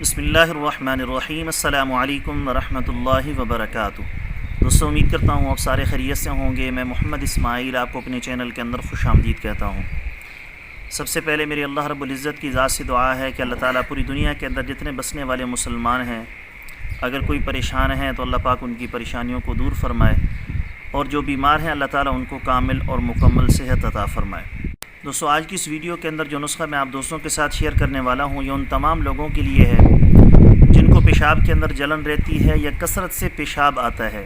بسم اللہ الرحمن الرحیم۔ السلام علیکم ورحمۃ اللہ وبرکاتہ۔ دوستوں، امید کرتا ہوں آپ سارے خیریت سے ہوں گے۔ میں محمد اسماعیل آپ کو اپنے چینل کے اندر خوش آمدید کہتا ہوں۔ سب سے پہلے میری اللہ رب العزت کی ذات سے دعا ہے کہ اللہ تعالیٰ پوری دنیا کے اندر جتنے بسنے والے مسلمان ہیں، اگر کوئی پریشان ہیں تو اللہ پاک ان کی پریشانیوں کو دور فرمائے، اور جو بیمار ہیں اللہ تعالیٰ ان کو کامل اور مکمل صحت عطا فرمائے۔ دوستو، آج کی اس ویڈیو کے اندر جو نسخہ میں آپ دوستوں کے ساتھ شیئر کرنے والا ہوں، یہ ان تمام لوگوں کے لیے ہے جن کو پیشاب کے اندر جلن رہتی ہے یا کثرت سے پیشاب آتا ہے۔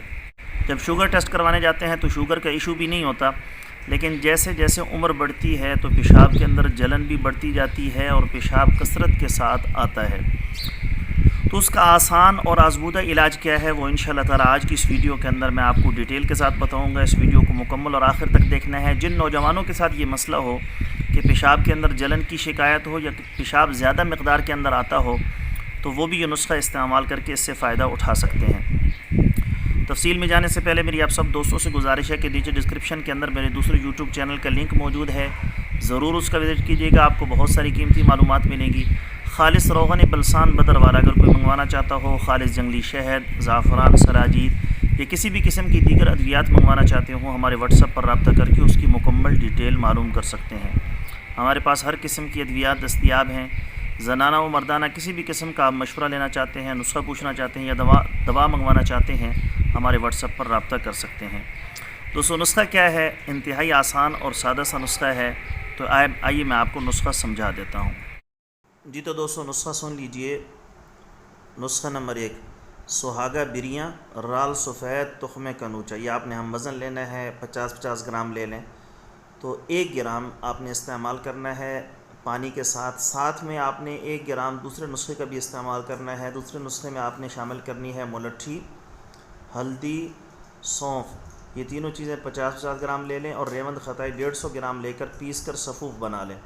جب شوگر ٹیسٹ کروانے جاتے ہیں تو شوگر کا ایشو بھی نہیں ہوتا، لیکن جیسے جیسے عمر بڑھتی ہے تو پیشاب کے اندر جلن بھی بڑھتی جاتی ہے اور پیشاب کثرت کے ساتھ آتا ہے۔ تو اس کا آسان اور آزمودہ علاج کیا ہے، وہ انشاءاللہ تعالی آج کی اس ویڈیو کے اندر میں آپ کو ڈیٹیل کے ساتھ بتاؤں گا۔ اس ویڈیو کو مکمل اور آخر تک دیکھنا ہے۔ جن نوجوانوں کے ساتھ یہ مسئلہ ہو کہ پیشاب کے اندر جلن کی شکایت ہو یا پیشاب زیادہ مقدار کے اندر آتا ہو، تو وہ بھی یہ نسخہ استعمال کر کے اس سے فائدہ اٹھا سکتے ہیں۔ تفصیل میں جانے سے پہلے میری آپ سب دوستوں سے گزارش ہے کہ نیچے ڈسکرپشن کے اندر میرے دوسرے یوٹیوب چینل کا لنک موجود ہے، ضرور اس کا وزٹ کیجیے گا۔ آپ کو بہت ساری قیمتی معلومات ملیں گی۔ خالص روغن بلسان بدر والا اگر کوئی منگوانا چاہتا ہو، خالص جنگلی شہد، زعفران، سراجید یا کسی بھی قسم کی دیگر ادویات منگوانا چاہتے ہوں، ہمارے واٹس ایپ پر رابطہ کر کے اس کی مکمل ڈیٹیل معلوم کر سکتے ہیں۔ ہمارے پاس ہر قسم کی ادویات دستیاب ہیں۔ زنانہ و مردانہ کسی بھی قسم کا آپ مشورہ لینا چاہتے ہیں، نسخہ پوچھنا چاہتے ہیں یا دوا منگوانا چاہتے ہیں، ہمارے واٹس ایپ پر رابطہ کر سکتے ہیں۔ دوستو، نسخہ کیا ہے؟ انتہائی آسان اور سادہ سا نسخہ ہے۔ تو آئیے میں آپ کو نسخہ سمجھا دیتا ہوں۔ جی تو دوستو، نسخہ سن لیجئے۔ نسخہ نمبر 1، سہاگا بریاں رال سفید تخم کنوچا۔ یہ آپ نے ہم وزن لینا ہے، 50 گرام لے لیں۔ تو 1 گرام آپ نے استعمال کرنا ہے پانی کے ساتھ میں آپ نے 1 گرام دوسرے نسخے کا بھی استعمال کرنا ہے۔ دوسرے نسخے میں آپ نے شامل کرنی ہے ملٹھی، ہلدی، سونف۔ یہ تینوں چیزیں 50 گرام لے لیں، اور ریوند خطائی 150 گرام لے کر پیس کر صفوف بنا لیں۔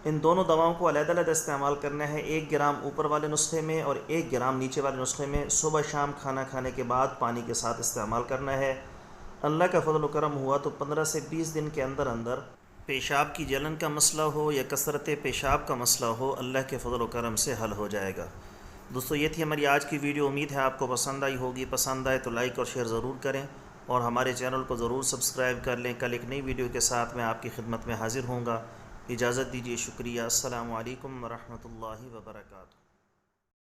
ان دونوں دواؤں کو علیحدہ علیحدہ استعمال کرنا ہے، 1 گرام اوپر والے نسخے میں اور 1 گرام نیچے والے نسخے میں۔ صبح شام کھانا کھانے کے بعد پانی کے ساتھ استعمال کرنا ہے۔ اللہ کا فضل و کرم ہوا تو 15 سے 20 دن کے اندر پیشاب کی جلن کا مسئلہ ہو یا کثرت پیشاب کا مسئلہ ہو، اللہ کے فضل و کرم سے حل ہو جائے گا۔ دوستو، یہ تھی ہماری آج کی ویڈیو۔ امید ہے آپ کو پسند آئی ہوگی۔ پسند آئے تو لائک اور شیئر ضرور کریں، اور ہمارے چینل کو ضرور سبسکرائب کر لیں۔ کل ایک نئی ویڈیو کے ساتھ میں آپ کی خدمت میں حاضر ہوں گا۔ اجازت دیجیے، شکریہ۔ السلام علیکم ورحمۃ اللہ وبرکاتہ۔